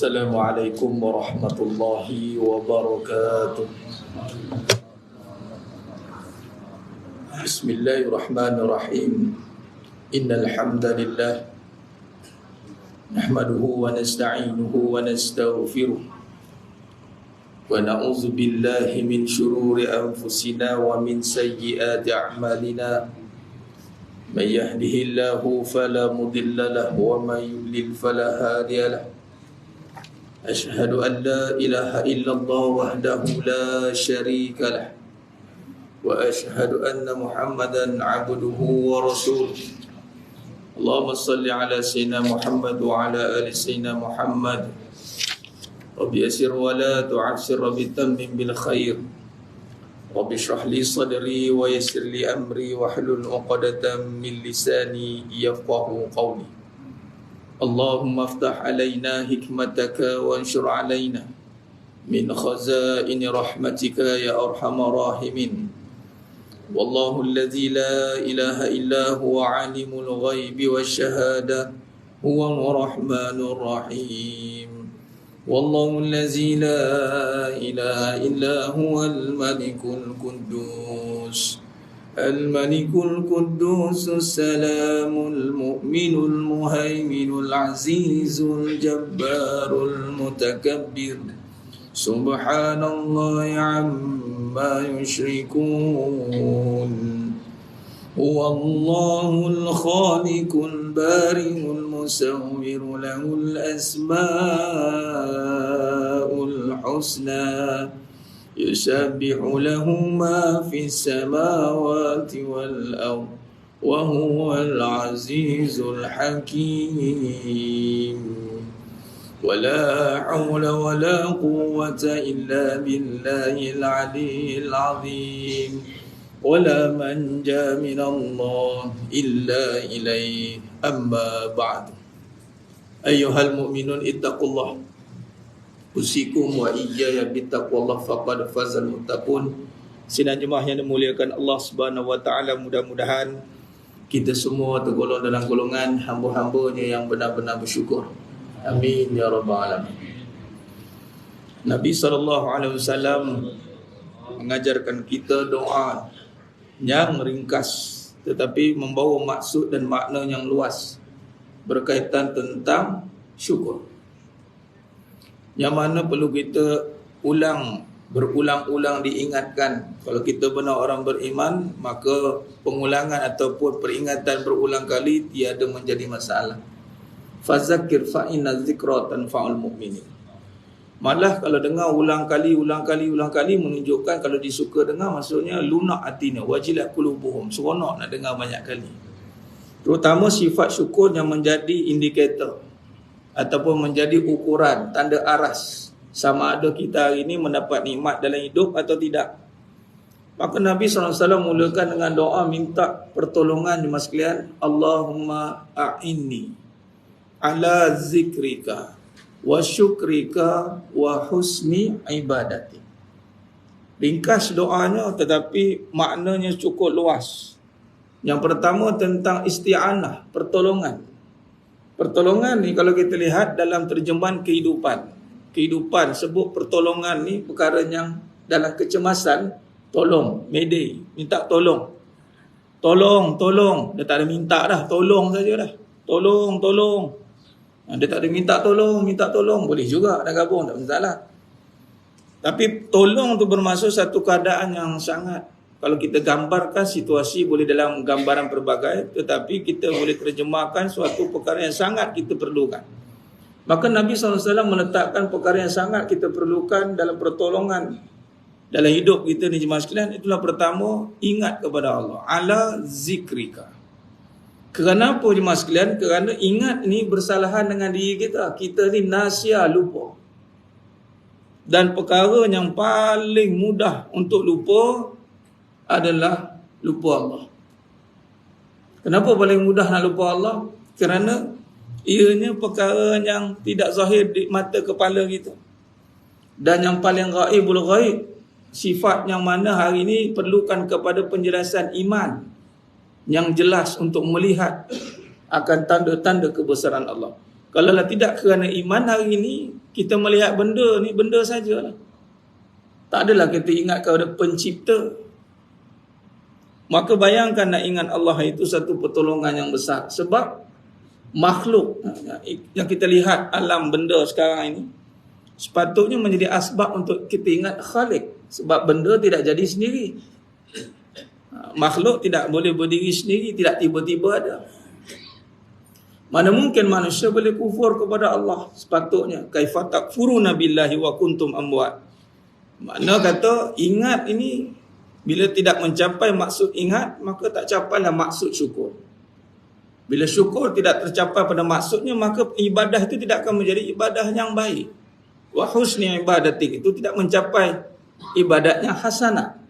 Assalamualaikum warahmatullahi wabarakatuh. Bismillahirrahmanirrahim. Innal hamdalillah nahmaduhu wa nasta'inuhu wa nastaghfiruh wa na'udzu billahi min shururi anfusina wa min sayyiati a'malina. May yahdihillahu fala mudilla lahu wa may yudlil fala hadiya lahu. Asyhadu an la ilaha illallah wahdahu la syarika lah wa asyhadu anna Muhammadan abduhu wa rasuluh. Allahumma salli ala sayyidina Muhammad wa ala ali sayyidina Muhammad. Rabbi yasir wa la tu'assir, Rabbi tammim bil khair. Rabbi shrah li sadri wa yassir li amri wa hlul 'uqdatam min lisani yafqahu qawli. Allahumma aftah alaina hikmataka wa anshur alaina min khazaini rahmatika ya arhamar rahimin. Wallahu alladhi la ilaha illa huwa alimul ghaibi wasyahada huwal rahmanur rahim. Wallahu alladhi la ilaha illa huwal malikul quddus الملك القدوس السلام المؤمن المهيمن العزيز الجبار المتكبر سبحان الله عما يشركون هو الله الخالق البارئ المصور له الأسماء الحسنى يسبح له ما في السماوات والأرض وهو العزيز الحكيم. ولا حول ولا قوة إلا بالله العلي العظيم. ولا منجا من الله إلا إليه. أما بعد أيها المؤمنون اتقوا الله usikum wa iyaya bittaqwallah faqad fazal muttaqun. Sidang jemaah yang dimuliakan Allah Subhanahu wa taala, mudah-mudahan kita semua tergolong dalam golongan hamba-hambanya yang benar-benar bersyukur. Amin ya rabbal alamin. Nabi SAW mengajarkan kita doa yang ringkas tetapi membawa maksud dan makna yang luas berkaitan tentang syukur, yang mana perlu kita berulang-ulang diingatkan. Kalau kita benar orang beriman, maka pengulangan ataupun peringatan berulang kali tiada menjadi masalah. Fazakir fa inna dzikra tanfa'ul mu'minin. Malah kalau dengar ulang kali menunjukkan kalau disuka dengar, maksudnya lunak hatinya, wajilat qulubuhum, seronok nak dengar banyak kali. Terutama sifat syukur yang menjadi indikator ataupun menjadi ukuran, tanda aras sama ada kita hari ini mendapat nikmat dalam hidup atau tidak. Maka Nabi SAW mulakan dengan doa minta pertolongan jemaah sekalian. Allahumma a'inni ala zikrika wa syukrika wa husni ibadati. Ringkas doanya tetapi maknanya cukup luas. Yang pertama tentang isti'anah, pertolongan. Pertolongan ni kalau kita lihat dalam terjemahan kehidupan sebut pertolongan ni perkara yang dalam kecemasan, tolong, mayday, minta tolong. Tolong. Dia tak ada minta dah, tolong saja dah. Tolong. Dia tak ada minta tolong. Boleh juga dah gabung, tak masalah. Tapi tolong tu bermaksud satu keadaan yang sangat, kalau kita gambarkan situasi boleh dalam gambaran pelbagai, tetapi kita boleh terjemahkan suatu perkara yang sangat kita perlukan. Maka Nabi SAW meletakkan perkara yang sangat kita perlukan dalam pertolongan dalam hidup kita ni jemaah sekalian. Itulah pertama, ingat kepada Allah. Ala zikrika. Kerana apa jemaah sekalian? Kerana ingat ni bersalahan dengan diri kita. Kita ni nasia, lupa. Dan perkara yang paling mudah untuk lupa adalah lupa Allah. Kenapa paling mudah nak lupa Allah? Kerana ianya perkara yang tidak zahir di mata kepala kita. Dan yang paling ghaibul ghaib, sifat yang mana hari ini perlukan kepada penjelasan iman yang jelas untuk melihat akan tanda-tanda kebesaran Allah. Kalaulah tidak kerana iman, hari ini kita melihat benda ni benda sajalah. Tak adalah kita ingat kepada pencipta. Maka bayangkan nak ingat Allah itu satu pertolongan yang besar. Sebab makhluk yang kita lihat alam benda sekarang ini sepatutnya menjadi asbab untuk kita ingat Khalik. Sebab benda tidak jadi sendiri. Makhluk tidak boleh berdiri sendiri, tidak tiba-tiba ada. Mana mungkin manusia boleh kufur kepada Allah? Sepatutnya kaifa takfuruna billahi wa kuntum amwat. Makna kata ingat ini bila tidak mencapai maksud ingat, maka tak capailah maksud syukur. Bila syukur tidak tercapai pada maksudnya, maka ibadah itu tidak akan menjadi ibadah yang baik. Wa husni ibadatik itu tidak mencapai ibadatnya hasanah.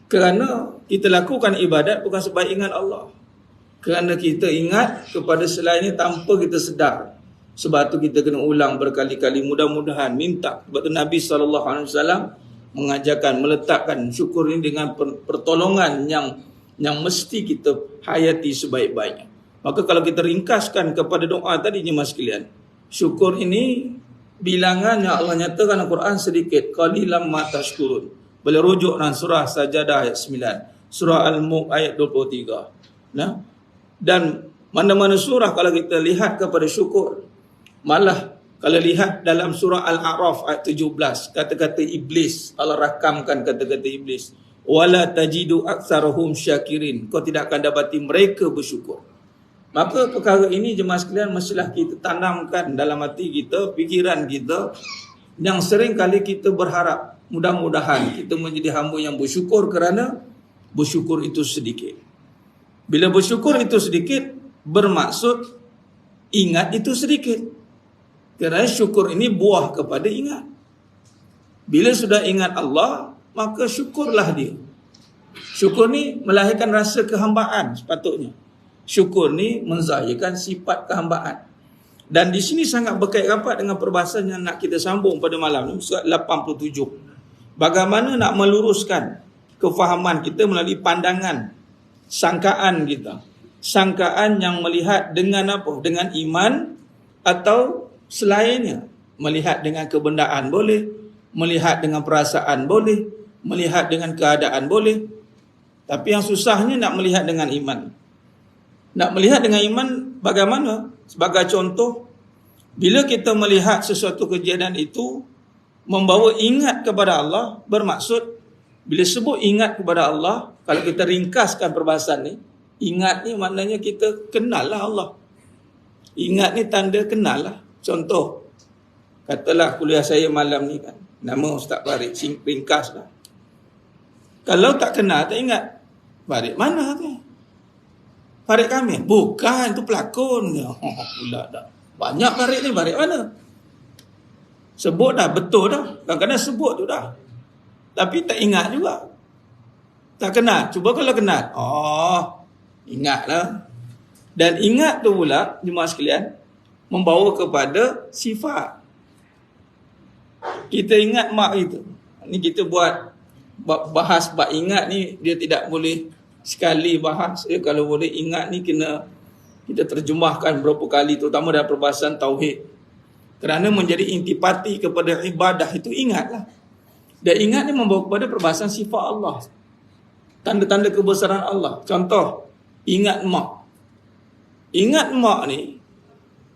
Kerana kita lakukan ibadat bukan sebab ingat Allah. Kerana kita ingat kepada selainnya tanpa kita sedar. Sebab tu kita kena ulang berkali-kali. Mudah-mudahan minta. Sebab tu Nabi SAW mengajarkan, meletakkan syukur ini dengan pertolongan yang mesti kita hayati sebaik-baiknya. Maka kalau kita ringkaskan kepada doa tadi jemaah sekalian, syukur ini bilangan yang Allah nyatakan dalam Quran sedikit. Qalilam ma tashkurun. Boleh rujuk dalam surah Sajadah ayat 9. Surah Al-Mulk ayat 23. Nah, dan mana-mana surah kalau kita lihat kepada syukur, malah kalau lihat dalam surah Al-A'raf ayat 17, kata-kata iblis, Allah rakamkan kata-kata iblis. Wala tajidu aktsarahum syakirin. Kau tidak akan dapati mereka bersyukur. Maka perkara ini jemaah sekalian mestilah kita tanamkan dalam hati kita, fikiran kita, yang sering kali kita berharap mudah-mudahan kita menjadi hamba yang bersyukur kerana bersyukur itu sedikit. Bila bersyukur itu sedikit, bermaksud ingat itu sedikit. Kerana syukur ini buah kepada ingat. Bila sudah ingat Allah, maka syukurlah dia. Syukur ni melahirkan rasa kehambaan sepatutnya. Syukur ni menzahirkan sifat kehambaan. Dan di sini sangat berkait rapat dengan perbahasan yang nak kita sambung pada malam ni, surat 87. Bagaimana nak meluruskan kefahaman kita melalui pandangan, sangkaan kita. Sangkaan yang melihat dengan apa? Dengan iman atau selainnya. Melihat dengan kebendaan boleh, melihat dengan perasaan boleh, melihat dengan keadaan boleh. Tapi yang susahnya nak melihat dengan iman. Nak melihat dengan iman bagaimana? Sebagai contoh, bila kita melihat sesuatu kejadian itu membawa ingat kepada Allah, bermaksud bila sebut ingat kepada Allah, kalau kita ringkaskan perbahasan ni, ingat ni maknanya kita kenal lah Allah. Ingat ni tanda kenal lah. Contoh, katalah kuliah saya malam ni kan, nama Ustaz Farid, ringkas lah. Kalau tak kenal, tak ingat, Farid mana tu? Farid Kamil? Bukan, itu pelakon. Pula dah. Banyak Farid ni, Farid mana? Sebut dah, betul dah. Kadang-kadang sebut tu dah. Tapi tak ingat juga. Tak kenal. Cuba kalau kenal. Oh, ingatlah. Dan ingat tu pula, jemaah sekalian, membawa kepada sifat. Kita ingat mak itu. Ni kita bahas bab ingat ni, dia tidak boleh sekali bahas. Kalau boleh ingat ni kena kita terjemahkan berapa kali, terutama dalam perbahasan tauhid. Kerana menjadi intipati kepada ibadah itu ingatlah. Dan ingat ni membawa kepada perbahasan sifat Allah. Tanda-tanda kebesaran Allah. Contoh, ingat mak. Ingat mak ni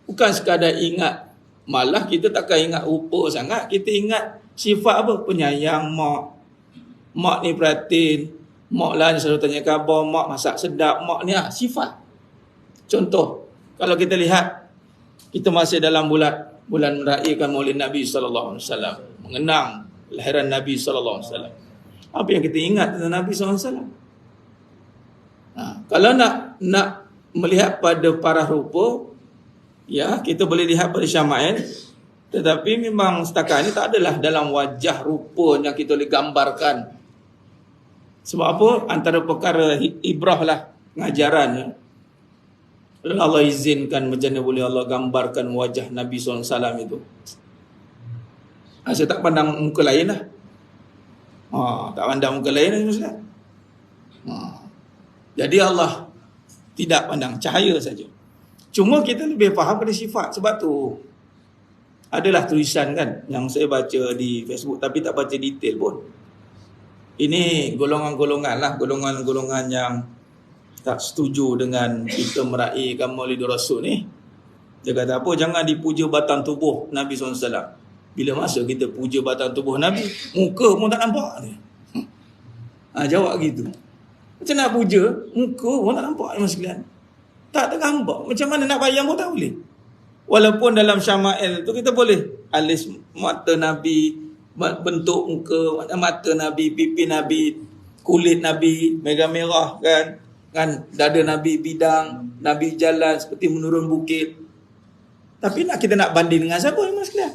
bukan sekadar ingat. Malah kita takkan ingat rupa sangat. Kita ingat sifat apa? Penyayang mak. Mak ni perhatiin. Mak lah ni selalu tanya khabar, mak masak sedap, mak ni sifat. Contoh, kalau kita lihat, kita masih dalam bulan meraihkan Maulid Nabi SAW, mengenang kelahiran Nabi SAW. Apa yang kita ingat tentang Nabi SAW? Kalau nak melihat pada parah rupa, ya kita boleh lihat pada Syama'il, tetapi memang setakat ini tak adalah dalam wajah rupa yang kita boleh gambarkan. Sebab apa? Antara perkara ibrah lah pengajarannya. Allah izinkan macam mana boleh Allah gambarkan wajah Nabi SAW itu. Saya tak pandang muka lain lah. Tak pandang muka lain lah Ustaz. Jadi Allah tidak pandang cahaya saja. Cuma kita lebih faham pada sifat. Sebab tu adalah tulisan kan yang saya baca di Facebook, tapi tak baca detail pun. Ini golongan-golongan lah, golongan-golongan yang tak setuju dengan kita meraihkan Maulid Rasul ni. Dia kata apa? Jangan dipuja batang tubuh Nabi SAW. Bila masa kita puja batang tubuh Nabi, muka pun tak nampak ni. Jawab gitu. Macam nak puja, muka pun tak nampak ni sekalian. Tak tergambar. Macam mana nak bayang pun tak boleh. Walaupun dalam Syama'il tu kita boleh alis mata Nabi, bentuk muka, mata Nabi, pipi Nabi, kulit Nabi merah-merah kan, dada Nabi bidang, Nabi jalan seperti menurun bukit. Tapi kita nak banding dengan siapa ni sekalian?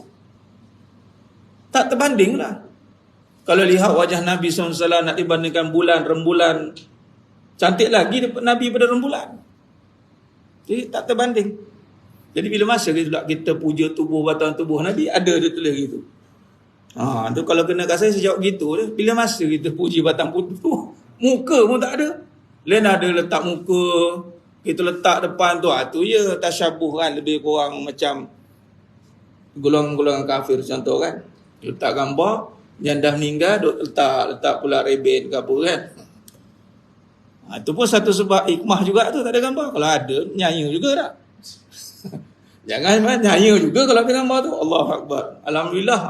Tak terbanding lah. Kalau lihat wajah Nabi SAW nak dibandingkan bulan, rembulan, cantik lagi Nabi pada rembulan. Jadi tak terbanding. Jadi bila masa kita puja tubuh, batang tubuh Nabi, ada dia tulis gitu. Tu kalau kena kat saya jawab gitu dia. Bila masa kita puji batang tubuh, muka pun tak ada. Lain ada letak muka, kita letak depan tu. Tu ya tasyabuh kan, lebih kurang macam golongan-golongan kafir contoh kan. Letak gambar yang dah meninggal, letak pula rebet ke apa kan. Itu pun satu sebab hikmah juga tu, tak ada gambar. Kalau ada, nyanyi juga tak? Jangan nyanyi juga kalau ada gambar tu. Allahu Akbar. Alhamdulillah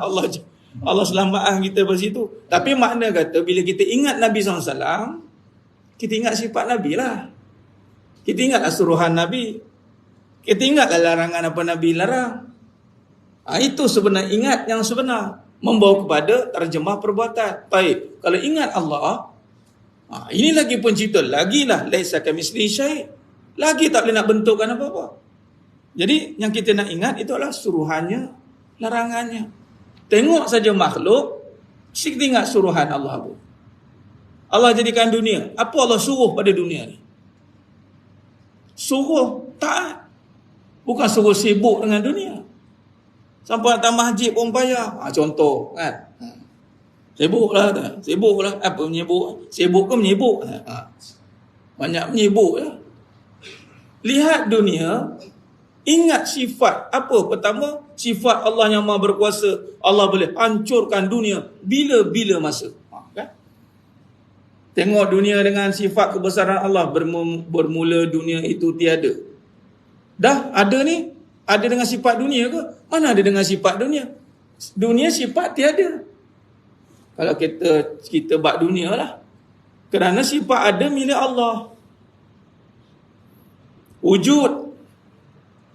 Allah selamatkan kita pada situ. Tapi makna kata bila kita ingat Nabi SAW, kita ingat sifat Nabi lah. Kita ingatlah suruhan Nabi. Kita ingatlah larangan apa Nabi larang. Itu sebenarnya ingat yang sebenar. Membawa kepada terjemah perbuatan. Baik, kalau ingat Allah, ini lagi pun cerita, lagilah laisa kamitslihi syai'. Lagi tak boleh nak bentukkan apa-apa. Jadi yang kita nak ingat itu adalah suruhannya, larangannya. Tengok saja makhluk, kita ingat suruhan Allah pun. Allah jadikan dunia. Apa Allah suruh pada dunia ni? Suruh taat. Bukan suruh sibuk dengan dunia. Sampai datang masjid pun payah. Contoh kan. Sibuklah tak? Sibuklah. Apa menyibuk? Sibuk ke menyibuk? Banyak menyibuk ya. Lihat dunia, ingat sifat. Apa? Pertama, sifat Allah yang Maha berkuasa. Allah boleh hancurkan dunia bila-bila masa. Kan? Tengok dunia dengan sifat kebesaran Allah. Bermula dunia itu tiada. Dah ada ni? Ada dengan sifat dunia ke? Mana ada dengan sifat dunia? Dunia sifat tiada. Kalau kita bak dunia lah. Kerana sifat ada milik Allah. Wujud.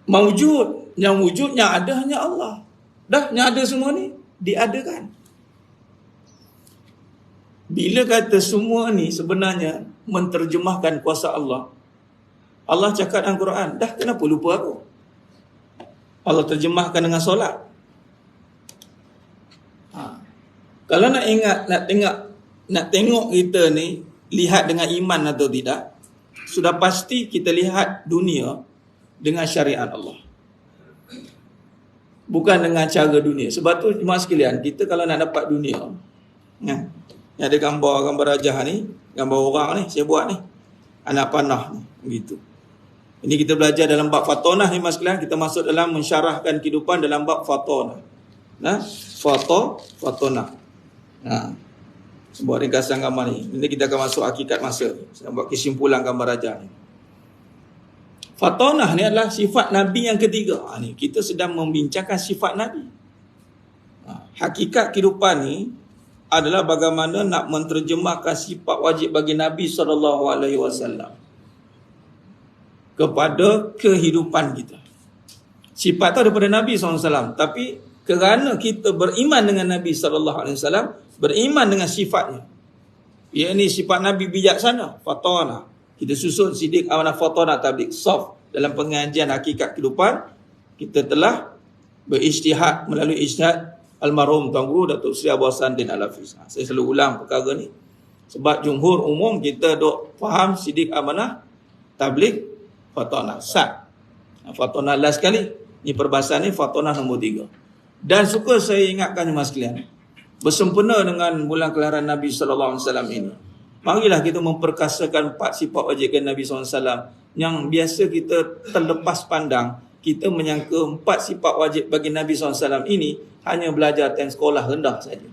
Mawujud. Yang wujud, yang ada hanya Allah. Dah, yang ada semua ni diadakan. Bila kata semua ni sebenarnya menterjemahkan kuasa Allah. Allah cakap dalam Quran. Dah, kenapa lupa aku? Allah terjemahkan dengan solat. Kalau nak ingat, nak tengok kita ni, lihat dengan iman atau tidak, sudah pasti kita lihat dunia dengan syariat Allah. Bukan dengan cara dunia. Sebab tu jemaah sekalian, kita kalau nak dapat dunia, ni ada gambar rajah ni, gambar orang ni, saya buat ni, anak panah ni, begitu. Ini kita belajar dalam bab fatonah ni mas sekalian. Kita masuk dalam mensyarahkan kehidupan dalam bab fatonah. Fatonah. Sebuah ringkasan gambar ni. Nanti kita akan masuk hakikat masa. Saya buat kesimpulan gambar raja ni. Fatonah ni adalah sifat Nabi yang ketiga. Ni kita sedang membincangkan sifat Nabi. Hakikat kehidupan ni adalah bagaimana nak menterjemahkan sifat wajib bagi Nabi SAW kepada kehidupan kita. Sifat tu daripada Nabi SAW. Tapi kerana kita beriman dengan Nabi SAW, beriman dengan sifatnya. Ini sifat Nabi bijaksana, fatonah. Kita susun sidik amanah fatonah tablik soft. Dalam pengajian hakikat kehidupan, kita telah berijtihad melalui ijtihad almarhum Tuan Guru Datuk Seri Abu Hassan Din Al-Hafiz. Saya selalu ulang perkara ni. Sebab jumhur umum kita dok faham sidik amanah tablik fatonah sat. Fatonah last sekali. Ni perbahasan ni fatonah nombor 3. Dan suka saya ingatkan mas sekalian, bersempena dengan bulan kelahiran Nabi SAW ini, Marilah kita memperkasakan 4 sifat wajib Nabi SAW yang biasa kita terlepas pandang. Kita menyangka 4 sifat wajib bagi Nabi SAW ini hanya belajar di sekolah rendah saja.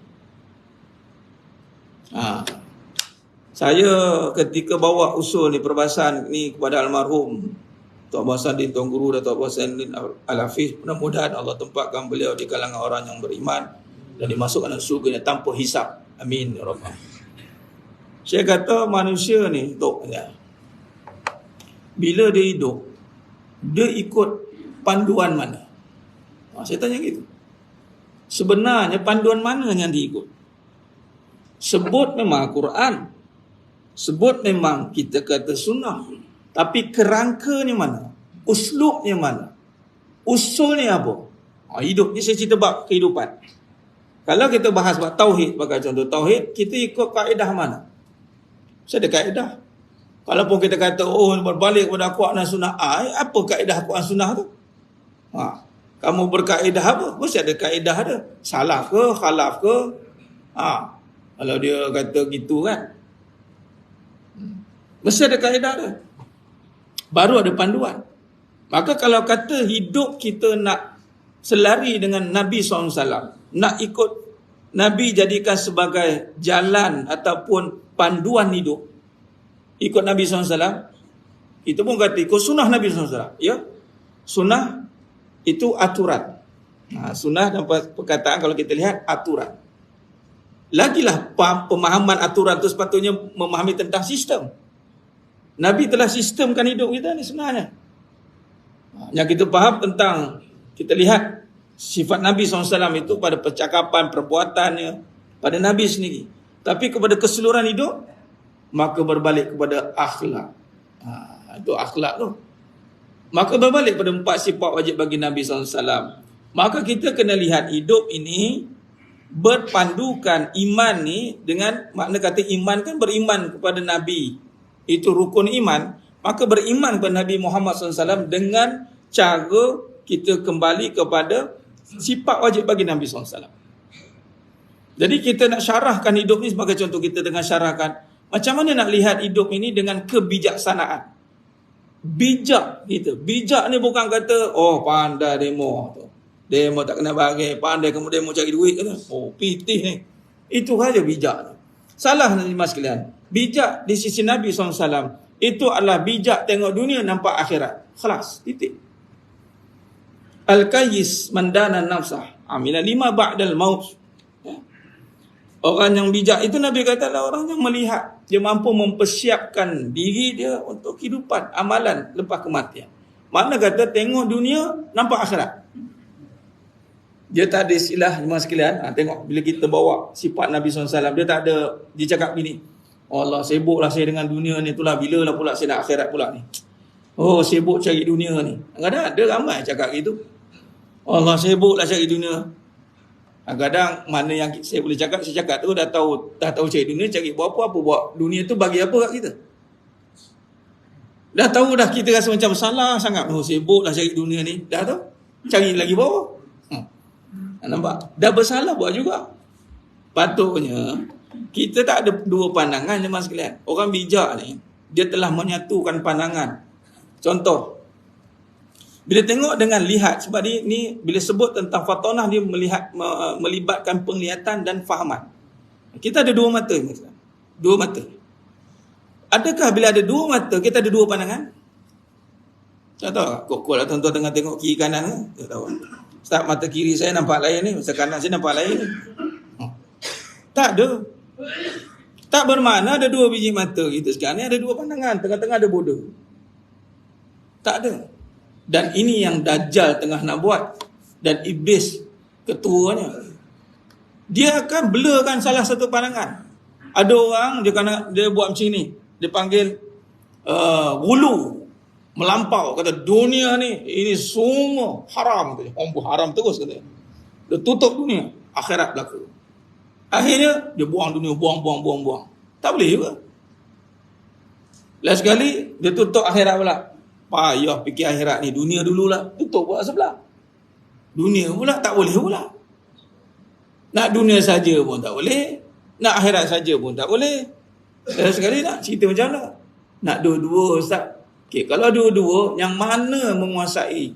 Saya ketika bawa usul ni perbahasan ni kepada almarhum Tok Bahsanuddin Tuan Guru dan Tok Bahsanuddin Al-Hafiz, mudah-mudahan Allah tempatkan beliau di kalangan orang yang beriman dan dimasukkan dalam syurga tanpa hisab. Amin ya rabbal. Saya kata manusia ni Tok, bila dia hidup, dia ikut panduan mana? Saya tanya gitu. Sebenarnya panduan mana yang diikut? Sebut memang Al-Quran, sebut memang kita kata sunnah, tapi kerangkanya mana? Uslubnya mana? Usulnya apa? Hidup ni saya cerita bab kehidupan. Kalau kita bahas bab tauhid, sebagai contoh tauhid, kita ikut kaedah mana? Saya ada kaedah. Kalaupun kita kata berbalik kepada Quran dan sunnah, apa kaedah Quran sunnah tu? Kamu berkaedah apa? Mesti ada kaedah ada. Salah ke, khalaf ke? Kalau dia kata gitu kan, mesti ada kaedah ada. Baru ada panduan. Maka kalau kata hidup kita nak selari dengan Nabi SAW, nak ikut Nabi jadikan sebagai jalan ataupun panduan hidup, ikut Nabi SAW, kita pun kata ikut sunnah Nabi SAW. Ya? Sunnah itu aturan. Sunnah dalam perkataan kalau kita lihat aturan. Lagilah pemahaman aturan itu sepatutnya memahami tentang sistem. Nabi telah sistemkan hidup kita ni sebenarnya. Yang kita faham tentang, kita lihat sifat Nabi SAW itu pada percakapan, perbuatannya, pada Nabi sendiri. Tapi kepada keseluruhan hidup, maka berbalik kepada akhlak. Itu akhlak tu. Maka berbalik pada 4 sifat wajib bagi Nabi SAW. Maka kita kena lihat hidup ini berpandukan iman ni dengan, makna kata iman kan beriman kepada Nabi. Itu rukun iman. Maka beriman kepada Nabi Muhammad SAW dengan cara kita kembali kepada sifat wajib bagi Nabi SAW. Jadi kita nak syarahkan hidup ni sebagai contoh, kita dengan syarahkan macam mana nak lihat hidup ini dengan kebijaksanaan. Bijak kita. Bijak ni bukan kata pandai demo tu. Demo tak kena bagi, pandai kemudian mau cari duit kata. Pitih ni. Itu saja bijak. Salah nanti mas sekalian. Bijak di sisi Nabi SAW itu adalah bijak tengok dunia nampak akhirat. Khalas, titik. Al-Qayyis mandana nafsah amila lima ba'dal maut. Orang yang bijak itu Nabi kata adalah orang yang melihat, dia mampu mempersiapkan diri dia untuk kehidupan amalan lepas kematian. Mana kata tengok dunia nampak akhirat. Dia tak ada istilah jemaah sekalian. Tengok bila kita bawa sifat Nabi SAW, dia tak ada, dia cakap gini, Allah sibuklah saya dengan dunia ni, itulah bila lah pula saya nak akhirat pula ni. Sibuk cari dunia ni. Kadang-kadang ada ramai cakap gitu. Allah sibuklah cari dunia. Kadang mana yang saya boleh cakap, saya cakap tu dah tahu cari dunia, cari buat apa buat dunia tu bagi apa kat kita. Dah tahu dah, kita rasa macam salah sangat. Sibuklah cari dunia ni. Dah tahu, cari lagi bawah. Nampak? Dah bersalah buat juga. Patutnya kita tak ada dua pandangan jemaah sekalian. Orang bijak ni, dia telah menyatukan pandangan. Contoh, bila tengok dengan lihat, sebab ni bila sebut tentang fatonah, dia melibatkan penglihatan dan fahaman. Kita ada dua mata. Dua mata. Adakah bila ada dua mata, kita ada dua pandangan? Tak tahu. Kok lah tuan-tuan tengah tengok kiri kanan. Tak tahu. Ustaz, mata kiri saya nampak lain ni, mata kanan saya nampak lain ni. Tak ada. Tak bermakna ada dua biji mata kita sekarang ni, ada dua pandangan, tengah-tengah ada bodoh. Tak ada. Dan ini yang Dajjal tengah nak buat. Dan Iblis ketuanya. Dia akan blurkan salah satu pandangan. Ada orang dia buat macam ni. Dia panggil wulu, melampau, kata dunia ni ini semua haram. Haram terus kata. Dia tutup dunia, akhirat berlaku. Akhirnya dia buang dunia, buang. Tak boleh juga. Last sekali dia tutup akhirat pula. Payah fikir akhirat ni, dunia dululah. Tutup pula sebelah. Dunia pula tak boleh pula. Nak dunia saja pun tak boleh, nak akhirat saja pun tak boleh. Sekali nak cerita macam mana? Nak dua-dua Ustaz. Okay, kalau dua-dua, yang mana menguasai?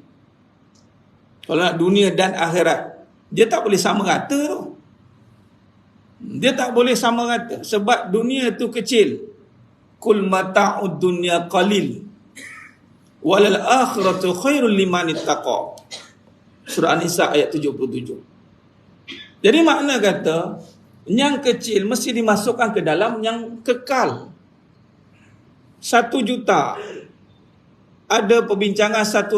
Kalau nak dunia dan akhirat, dia tak boleh sama rata tu. Dia tak boleh sama rata. Sebab dunia tu kecil. Kul mata'ud dunya qalil. Walal akhiratu khairul liman ittaqa. Surah An-Nisa ayat 77. Jadi makna kata, yang kecil mesti dimasukkan ke dalam yang kekal. 1 juta. Ada perbincangan 100.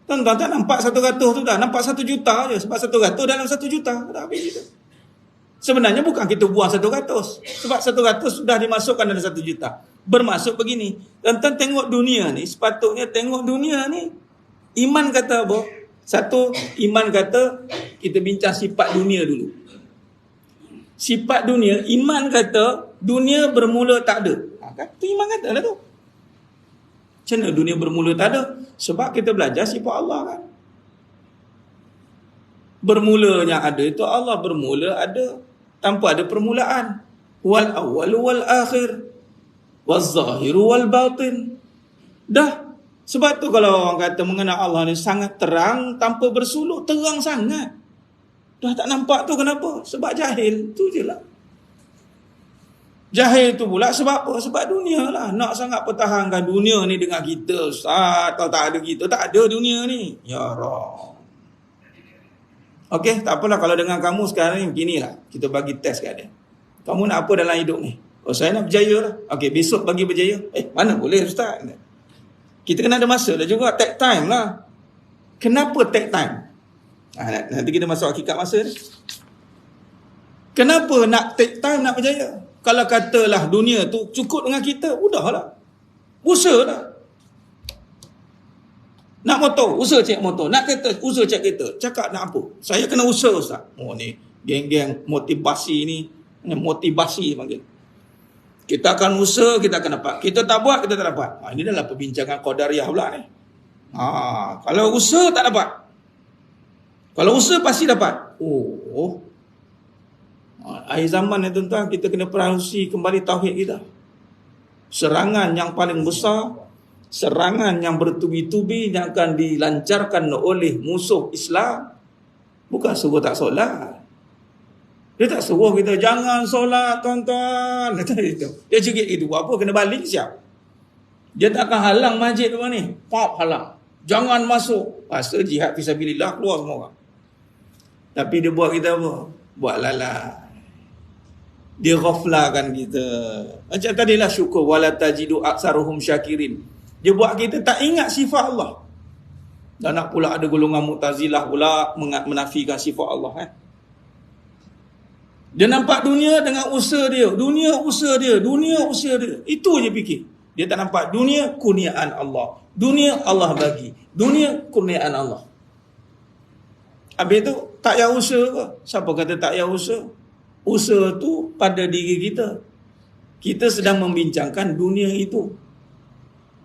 Tuan-tuan tak nampak 100 tu dah. Nampak 1 juta je. Sebab 100 dalam 1 juta. Dah habis itu. Sebenarnya bukan kita buang 100. Sebab 100 sudah dimasukkan dalam 1 juta. Bermaksud begini. Tuan-tuan tengok dunia ni. Sepatutnya tengok dunia ni. Iman kata apa? Satu, iman kata kita bincang sifat dunia dulu. Sifat dunia, iman kata dunia bermula tak ada. Kata iman kata lah tu. Macam mana dunia bermula tak ada? Sebab kita belajar sifat Allah kan. Bermulanya ada itu Allah, bermula ada tanpa ada permulaan. Wal awwal wal akhir wal zahir wal batin. Dah. Sebab tu kalau orang kata mengenal Allah ni sangat terang tanpa bersuluk, terang sangat. Dah tak nampak tu kenapa? Sebab jahil. Tu je lah. Jahil tu pula sebab apa? Sebab dunia lah. Nak sangat pertahankan dunia ni dengan kita. Ustaz, kalau tak ada kita, tak ada dunia ni. Ya Rab. Okey, tak apalah kalau dengan kamu sekarang ni beginilah. Kita bagi test kat dia. Kamu nak apa dalam hidup ni? Oh, saya nak berjaya lah. Okey, besok bagi berjaya. Mana boleh Ustaz? Kita kena ada masa lah juga. Take time lah. Kenapa take time? Nanti kita masuk hakikat masa ni. Kenapa nak take time nak berjaya? Kalau katalah dunia tu cukup dengan kita, udahlah. Usaha lah. Nak motor, usaha cek motor. Nak kereta, usaha cek kereta. Cakap nak apa? Saya kena usaha Ustaz. Oh ni, geng-geng motivasi ni. Motivasi panggil. Kita akan usaha, kita akan dapat. Kita tak buat, kita tak dapat. Ini adalah perbincangan Qadariyah pula ni. Kalau usaha tak dapat. Kalau usaha pasti dapat. Akhir zaman ni tuan-tuan, kita kena perhatikan kembali tauhid kita. Serangan yang paling besar, serangan yang bertubi-tubi yang akan dilancarkan oleh musuh Islam, bukan suruh tak solat. Dia tak suruh kita jangan solat tuan-tuan. Dia cakap itu. Apa kena balik siap? Dia tak akan halang masjid tu ni. Pop halang. Jangan masuk. Pasal jihad fisabilillah keluar semua orang. Tapi dia buat kita apa? Buat lalai. Dia ghaflakan kita. Macam tadilah syukur wala tajidu aksaruhum syakirin. Dia buat kita tak ingat sifat Allah. Dan nak pula ada golongan Mu'tazilah pula menafikan sifat Allah Dia nampak dunia dengan usaha dia. Dunia usaha dia. Dunia usaha dia. Itu je fikir. Dia tak nampak dunia kurniaan Allah. Dunia Allah bagi. Dunia kurniaan Allah. Habis tu tak payah usaha ke? Siapa kata tak payah usaha? Usaha tu pada diri kita. Kita sedang membincangkan dunia itu.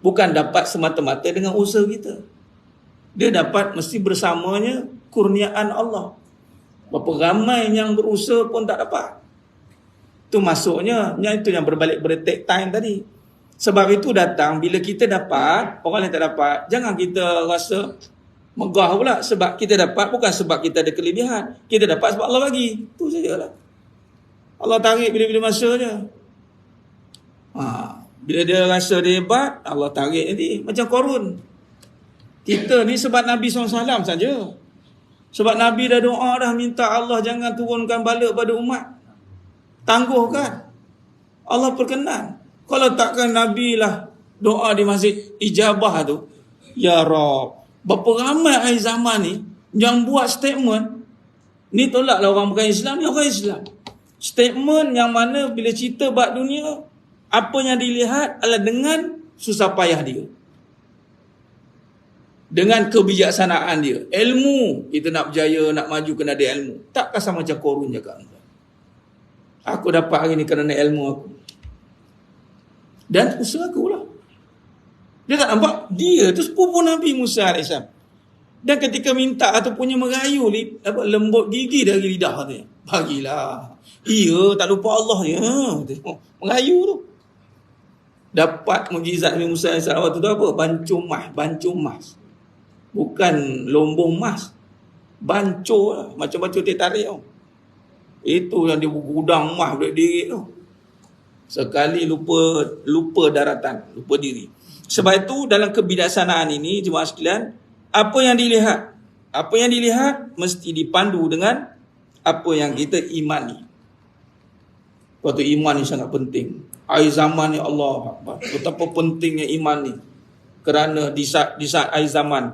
Bukan dapat semata-mata dengan usaha kita. Dia dapat mesti bersamanya kurniaan Allah. Berapa ramai yang berusaha pun tak dapat. Itu masuknya, itu yang berbalik take time tadi. Sebab itu datang, bila kita dapat, orang yang tak dapat, jangan kita rasa megah pula. Sebab kita dapat, bukan sebab kita ada kelebihan. Kita dapat sebab Allah bagi. Itu sajalah. Allah tarik bila-bila masa je. Bila dia rasa dia hebat, Allah tarik nanti. Macam Qarun. Kita ni sebab Nabi SAW saja. Sebab Nabi dah doa dah minta Allah jangan turunkan bala pada umat. Tangguhkan. Allah perkenan. Kalau takkan Nabi lah doa di masjid ijabah tu. Ya Rab. Berapa ramai akhir zaman ni yang buat statement. Ni tolaklah orang bukan Islam, ni orang Islam. Statement yang mana bila cerita bab dunia, apa yang dilihat adalah dengan susah payah dia. Dengan kebijaksanaan dia. Ilmu, kita nak berjaya, nak maju kena ada ilmu. Tak kasar macam Qarun cakap. Aku dapat hari ni kerana ilmu aku. Dan usaha aku lah. Dia tak nampak, dia tu sepupu Nabi Musa AS. Dan ketika minta ataupun merayu lembut gigi dari lidah katanya. Bagilah. Iya, tak lupa Allah ya. Merayu tu. Dapat mukjizat Nabi Musa AS tu apa? Bancung mas. Bukan lombong mas. Bancur lah. Macam bancur teh tarik tau. Itu yang dia gudang mah diri tu. Sekali lupa daratan, lupa diri. Sebab itu dalam kebijaksanaan ini jemaah sekalian, apa yang dilihat mesti dipandu dengan apa yang kita imani. Waktu iman ni sangat penting. Akhir zaman ni Allah Akbar. Betapa pentingnya iman ni. Kerana di saat akhir zaman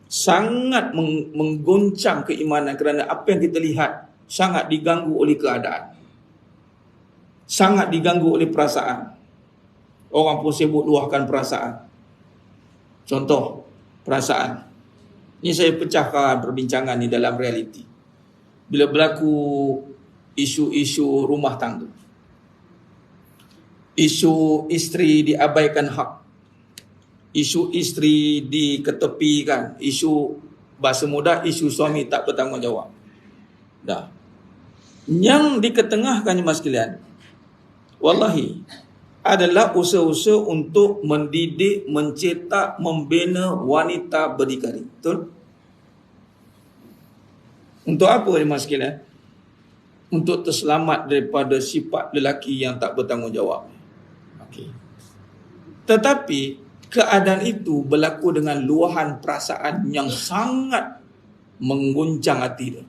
sangat menggoncang keimanan, kerana apa yang kita lihat sangat diganggu oleh keadaan. Sangat diganggu oleh perasaan. Orang pun sibuk luahkan perasaan. Contoh, perasaan. Ini saya pecahkan perbincangan ni dalam realiti. Bila berlaku isu-isu rumah tangga. Isu isteri diabaikan hak. Isu isteri diketepikan. Isu, bahasa mudah, isu suami tak bertanggungjawab. Dah. Yang diketengahkan jemaah sekalian, wallahi, adalah usaha-usaha untuk mendidik, mencetak, membina wanita berdikari. Betul? Untuk apa jemaah sekalian? Untuk terselamat daripada sifat lelaki yang tak bertanggungjawab. Okey. Tetapi keadaan itu berlaku dengan luahan perasaan yang sangat mengguncang hati dia.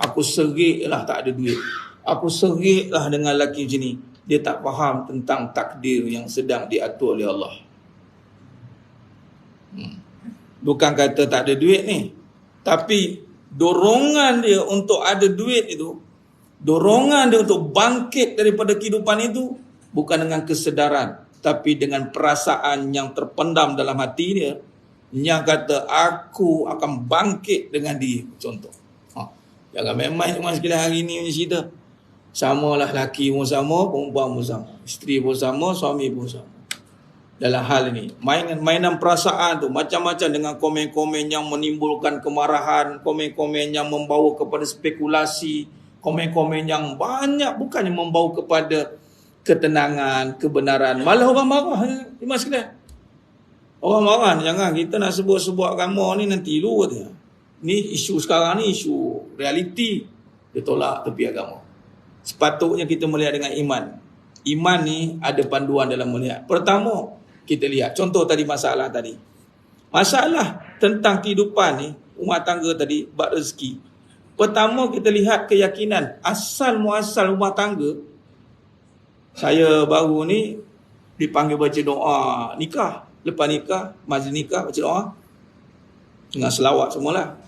Aku seriklah tak ada duit. Aku seriklah dengan lelaki macam ni. Dia tak faham tentang takdir yang sedang diatur oleh Allah. Bukan kata tak ada duit ni. Tapi dorongan dia untuk ada duit itu, dorongan dia untuk bangkit daripada kehidupan itu, bukan dengan kesedaran, tapi dengan perasaan yang terpendam dalam hati dia, yang kata aku akan bangkit dengan dia. Contoh, jangan main-main cuma sekalian hari ni punya cerita. Samalah laki pun sama, perempuan pun sama, isteri pun sama, suami pun sama. Dalam hal ini, mainan perasaan tu macam-macam, dengan komen-komen yang menimbulkan kemarahan, komen-komen yang membawa kepada spekulasi, komen-komen yang banyak bukannya membawa kepada ketenangan, kebenaran. Malah orang marah. Mas sekalian, orang marah, jangan kita nak sebut-sebut agama ni nanti lu dia. Ni isu sekarang ni isu realiti. Dia tolak tepi agama. Sepatutnya kita melihat dengan iman. Iman ni ada panduan dalam melihat. Pertama, kita lihat contoh tadi, masalah tadi. Masalah tentang kehidupan ni, rumah tangga tadi, bab rezeki. Pertama kita lihat keyakinan asal muasal rumah tangga. Saya baru ni dipanggil baca doa nikah. Lepas nikah, majlis nikah baca doa dengan selawat semualah.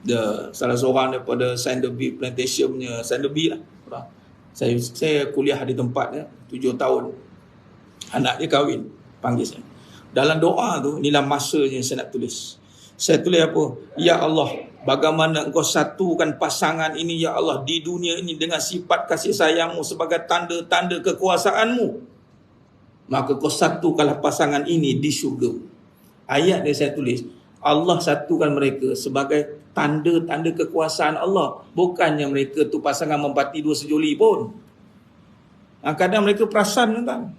Dia salah seorang daripada Sanderby Plantation punya Sanderby lah. Saya kuliah di tempatnya 7 tahun. Anak dia kahwin, panggil saya. Dalam doa tu, inilah masanya saya nak tulis. Saya tulis apa? Ya Allah, bagaimana engkau satukan pasangan ini ya Allah di dunia ini dengan sifat kasih sayangmu sebagai tanda-tanda kekuasaanmu. Maka kau satukanlah pasangan ini di syurga. Ayat yang saya tulis, Allah satukan mereka sebagai tanda-tanda kekuasaan Allah. Bukannya mereka tu pasangan mempati dua sejoli pun. Kadang mereka perasan kan.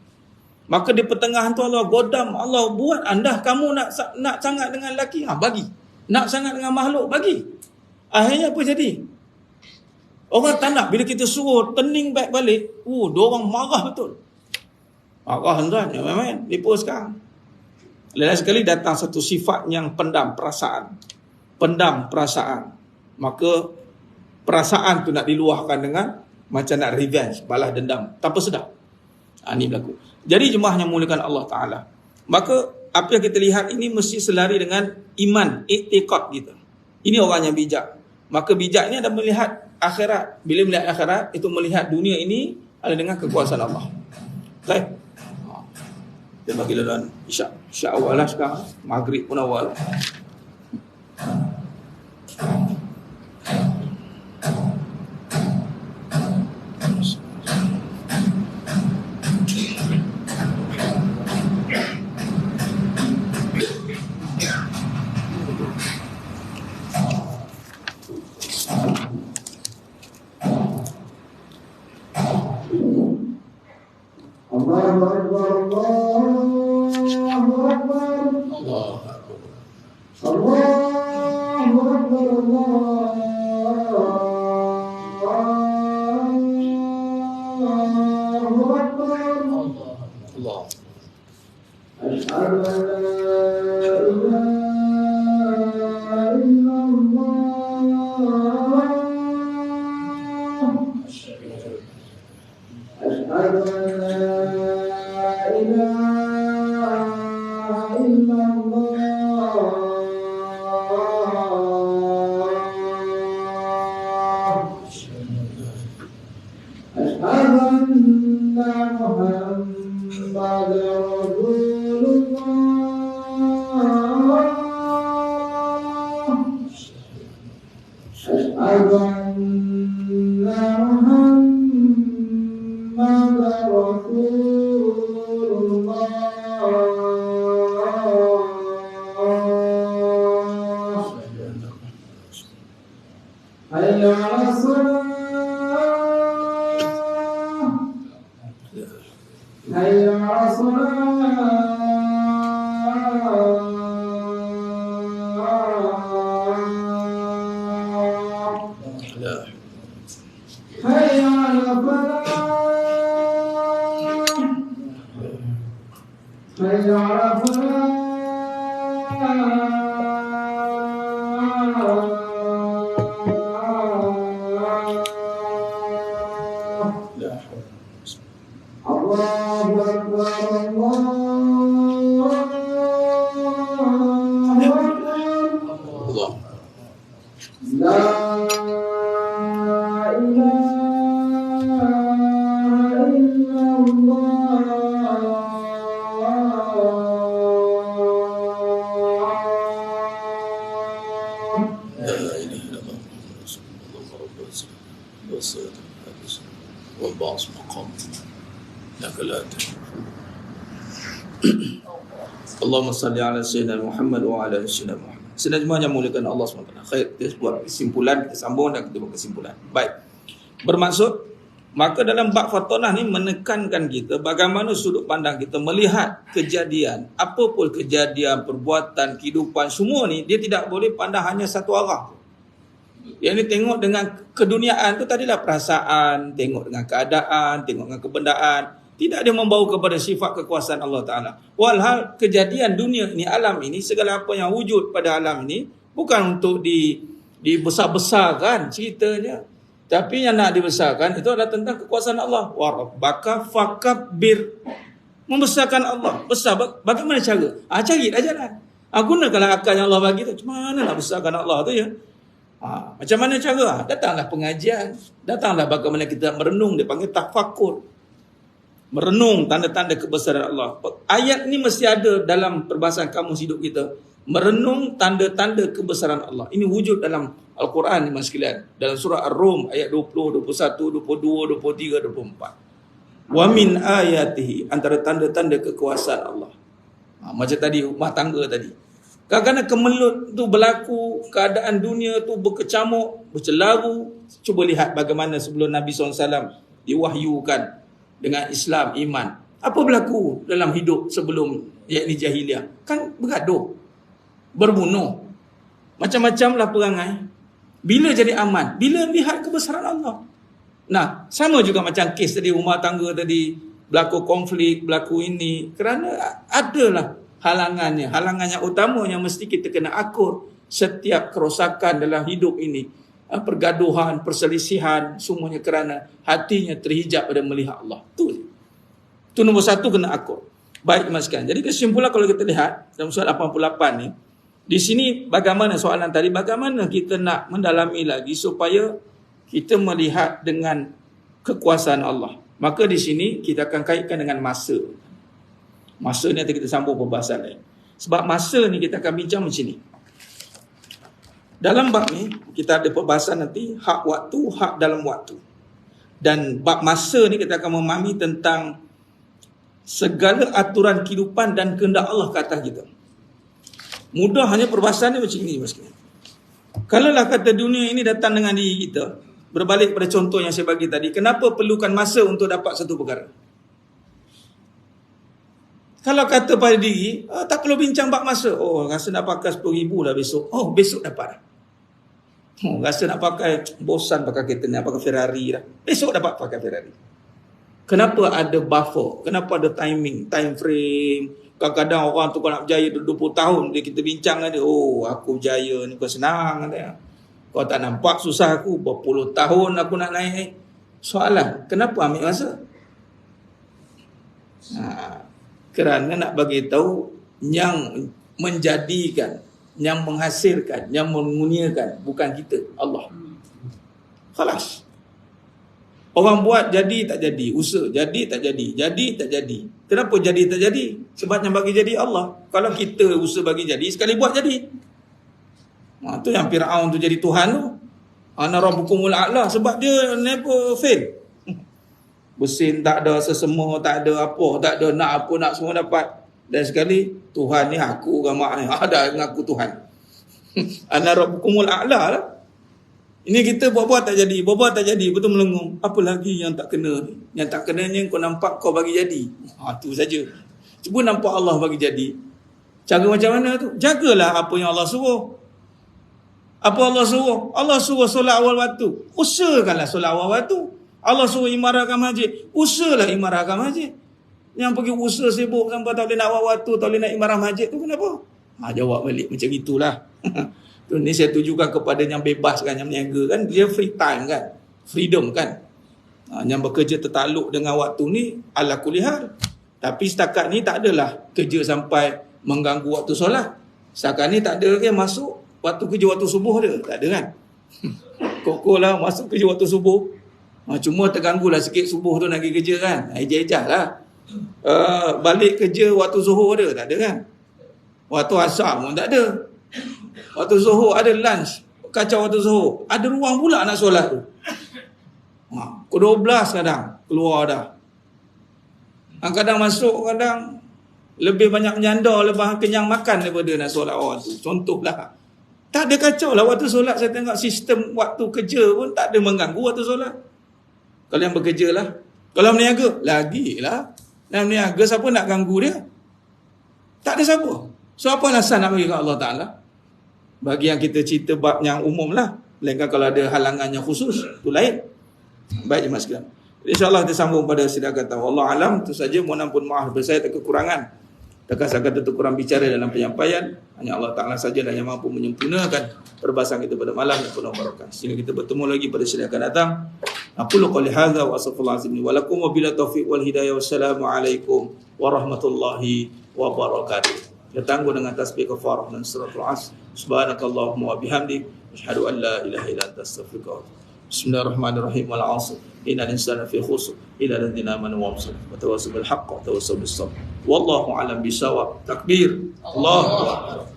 Maka di pertengahan tu Allah godam, Allah buat anda kamu nak sangat dengan lelaki, bagi. Nak sangat dengan makhluk, bagi. Akhirnya apa jadi? Orang tak nak, bila kita suruh turning back balik, diorang marah betul. Marah tuan, jangan main-main. Mereka sekarang lain sekali datang satu sifat yang pendam perasaan. Pendam perasaan. Maka perasaan tu nak diluahkan dengan macam nak revenge, balas dendam tanpa sedar. Ini berlaku. Jadi jemaah yang muliakan Allah Ta'ala, maka apa yang kita lihat ini mesti selari dengan iman, i'tiqad kita. Ini orang yang bijak. Maka bijak ini ada melihat akhirat. Bila melihat akhirat, itu melihat dunia ini ada dengan kekuasaan Allah. Baik. Dia bagi laluan Isyak awal lah sekarang. Maghrib pun awal. Allahu Akbar, Allahu Akbar. Allah. Asyhadu an la ilaha illallah. Asyhadu an la ilaha illallah. Asyhadu anna Muhammadar Rasulullah. Asyhadu anna Muhammadar Rasulullah. Hayya 'alas salah, hayya 'alas salah. Hayya 'alal falah, hayya 'alal falah. Allahu Akbar, Allahu Akbar. Allah. La ilaha illallah. La ilaha illallah. Wassalatu wal ba'as maqam. Laka la Allahumma salli ala sayyidina Muhammad wa ala sayyidina Muhammad. Sedang jemaah yang muliakan Allah SWT. Khair, kita buat kesimpulan, kita sambung dan kita buat kesimpulan. Baik. Bermaksud, maka dalam bab fatonah ni menekankan kita bagaimana sudut pandang kita melihat kejadian, apa pun kejadian, perbuatan, kehidupan, semua ni dia tidak boleh pandang hanya satu arah. Yang ni tengok dengan keduniaan tu tadilah perasaan, tengok dengan keadaan, tengok dengan kebendaan. Tidak dia membawa kepada sifat kekuasaan Allah Ta'ala. Walhal kejadian dunia ini, alam ini, segala apa yang wujud pada alam ini, bukan untuk dibesar-besarkan ceritanya. Tapi yang nak dibesarkan itu adalah tentang kekuasaan Allah. Wa rabbaka fakabbir. Membesarkan Allah. Besar, bagaimana cara? Carilah jalan. Gunakanlah akal yang Allah bagi tu. Macam mana nak besarkan Allah tu ya? Macam mana cara? Datanglah pengajian. Datanglah bagaimana kita merenung. Dia panggil tafakur. Merenung tanda-tanda kebesaran Allah. Ayat ni mesti ada dalam perbahasan kamus hidup kita. Merenung tanda-tanda kebesaran Allah. Ini wujud dalam Al-Quran ni mas sekalian. Dalam surah Ar-Rum ayat 20, 21, 22, 23, 24. Wa min ayatihi, antara tanda-tanda kekuasaan Allah. Macam tadi rumah tangga tadi. Kadang-kadang kemelut tu berlaku, keadaan dunia tu berkecamuk, bercelaru. Cuba lihat bagaimana sebelum Nabi SAW diwahyukan dengan Islam, iman. Apa berlaku dalam hidup sebelum yakni jahiliah? Kan bergaduh, berbunuh, macam-macamlah perangai. Bila jadi aman? Bila lihat kebesaran Allah. Nah, sama juga macam kes tadi rumah tangga tadi, berlaku konflik, berlaku ini. Kerana adalah halangannya. Halangan yang utama yang mesti kita kena akur setiap kerosakan dalam hidup ini. Pergaduhan, perselisihan, semuanya kerana hatinya terhijab pada melihat Allah. Itu nombor satu kena akur. Baik teman-teman. Jadi kesimpulan kalau kita lihat dalam surah 88 ni, di sini bagaimana soalan tadi, bagaimana kita nak mendalami lagi supaya kita melihat dengan kekuasaan Allah. Maka di sini kita akan kaitkan dengan masa. Masa ni nanti kita sambung pembahasan lain. Sebab masa ni kita akan bincang macam ni. Dalam bab ni, kita ada perbahasan nanti, hak waktu, hak dalam waktu. Dan bab masa ni kita akan memahami tentang segala aturan kehidupan dan kehendak Allah ke atas kita. Mudah hanya perbahasan ni macam ni. Kalaulah kata dunia ini datang dengan diri kita, berbalik pada contoh yang saya bagi tadi, kenapa perlukan masa untuk dapat satu perkara? Kalau kata pada diri, tak perlu bincang bab masa. Oh, rasa nak pakai 10,000 dah besok. Oh, besok dapat. Rasa nak pakai, bosan pakai kereta ni, nak pakai Ferrari dah. Besok dapat pakai Ferrari. Kenapa ada buffer? Kenapa ada timing, time frame? Kadang-kadang orang tu kalau nak berjaya 20 tahun, kita bincang dengan dia. Oh, aku berjaya ni, kau senang. Kau tak nampak susah aku, berpuluh tahun aku nak naik. Soalan, kenapa ambil masa? Kerana nak bagi tahu yang menjadikan, yang menghasilkan, yang menguniakan bukan kita, Allah. Khalas. Orang buat jadi tak jadi, usaha jadi tak jadi. Kenapa jadi tak jadi? Sebab yang bagi jadi Allah. Kalau kita usaha bagi jadi, sekali buat jadi. Tu yang Firaun tu jadi Tuhan tu. Ana rabbukumul a'la, sebab dia never fail. Bersin tak ada, sesama tak ada, apa tak ada, nak apa nak semua dapat. Dan sekali Tuhan ni aku gamak ni, ada mengaku Tuhan. Ana rabbukumul a'la lah. Ini kita buat-buat tak jadi, betul melengung. Apa lagi yang tak kena ni? Yang tak kenanya kau nampak kau bagi jadi. Tu saja. Cuba nampak Allah bagi jadi. Cara macam mana tu? Jagalah apa yang Allah suruh. Apa Allah suruh? Allah suruh solat awal waktu. Usahakanlah solat awal waktu. Allah suruh imarahkan masjid. Usahalah imarahkan masjid. Yang pergi usaha sibuk sampai tak boleh nak awal waktu, tak boleh nak imarah masjid tu kenapa? Jawab balik macam itulah. Ni saya tujukan kepada yang bebas kan, yang meniaga kan, dia free time kan, freedom kan. Yang bekerja tertakluk dengan waktu ni ala kulihal. Tapi setakat ni tak adalah kerja sampai mengganggu waktu solat. Setakat ni tak ada ke masuk waktu kerja waktu subuh dia, tak ada kan. Kokoh lah masuk kerja waktu subuh. Cuma terganggulah sikit subuh tu nak pergi kerja kan. Ejah-ejah lah. Balik kerja waktu zuhur dia, tak ada kan. Waktu asar pun tak ada. Waktu zuhur ada lunch, kacau waktu zuhur. Ada ruang pula nak solat tu. Pukul 12 kadang keluar dah. Kadang masuk, kadang lebih banyak menyandar, lebih kenyang makan daripada nak solat awal tu. Contohlah. Tak ada kacau lah waktu solat. Saya tengok sistem waktu kerja pun tak ada mengganggu waktu solat. Kalau yang bekerja lah. Kalau meniaga, lagilah. Yang meniaga, siapa nak ganggu dia? Tak ada siapa. So, apa alasan nak bagi kat Allah Ta'ala? Bagi yang kita cerita bab yang umum lah. Melainkan kalau ada halangan yang khusus, itu lain. Baik, jemaah sekalian. InsyaAllah kita sambung pada sidang kata. Wallahu alam, itu saja. Mohon ampun maaf daripada saya, tak kekurangan. Takkan saya kata kurang bicara dalam penyampaian. Hanya Allah Ta'ala saja yang mampu menyempurnakan perbahasan kita pada malam yang penuh barakah. Sehingga kita bertemu lagi pada sidang akan datang. Aqulu qali hadza wa astaghfirullahalazim wa lakum wa bila taufiq wal hidayah. Wassalamualaikum warahmatullahi wabarakatuh. Kita tangguh dengan tasbih kafarah dan suratul Asr. Subhanakallahumma wa bihamdik, asyhadu an la ilaha illa anta astaghfiruka wa atubu ilaik. Bismillahirrahmanirrahim. Wal 'asr. Innal insana fi khusr illa alladziina aamanu wa 'amilus salihati wa tawassaw bil haqqi wa tawassaw bis sabr. Wallahu a'lam bisawab. Takbir. Allahu akbar.